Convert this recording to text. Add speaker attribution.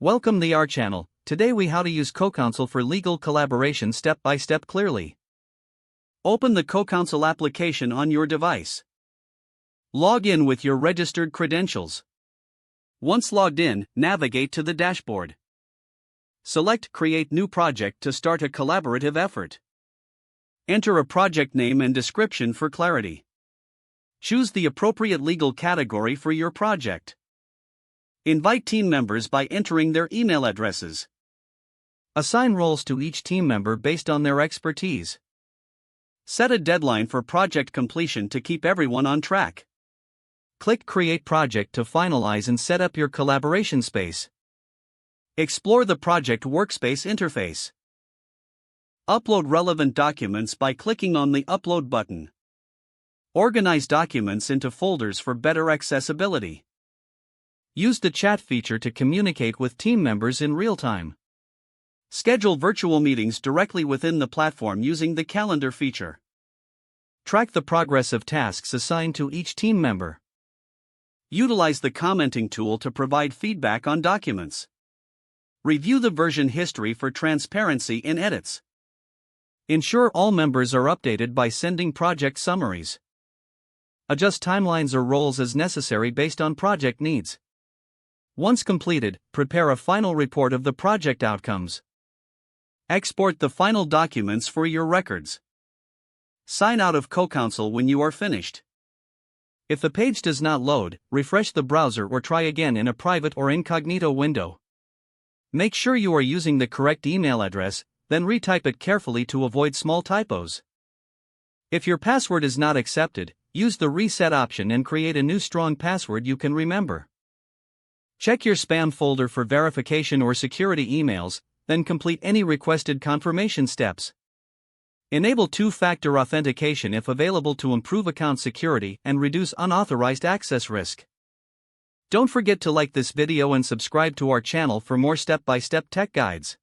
Speaker 1: Welcome to our channel. Today we how to use CoCounsel for legal collaboration step by step clearly. Open the CoCounsel application on your device. Log in with your registered credentials. Once logged in, navigate to the dashboard. Select Create New Project to start a collaborative effort. Enter a project name and description for clarity. Choose the appropriate legal category for your project. Invite team members by entering their email addresses. Assign roles to each team member based on their expertise. Set a deadline for project completion to keep everyone on track. Click Create Project to finalize and set up your collaboration space. Explore the project workspace interface. Upload relevant documents by clicking on the Upload button. Organize documents into folders for better accessibility. Use the chat feature to communicate with team members in real time. Schedule virtual meetings directly within the platform using the calendar feature. Track the progress of tasks assigned to each team member. Utilize the commenting tool to provide feedback on documents. Review the version history for transparency in edits. Ensure all members are updated by sending project summaries. Adjust timelines or roles as necessary based on project needs. Once completed, prepare a final report of the project outcomes. Export the final documents for your records. Sign out of CoCounsel when you are finished. If the page does not load, refresh the browser or try again in a private or incognito window. Make sure you are using the correct email address, then retype it carefully to avoid small typos. If your password is not accepted, use the reset option and create a new strong password you can remember. Check your spam folder for verification or security emails, then complete any requested confirmation steps. Enable two-factor authentication if available to improve account security and reduce unauthorized access risk. Don't forget to like this video and subscribe to our channel for more step-by-step tech guides.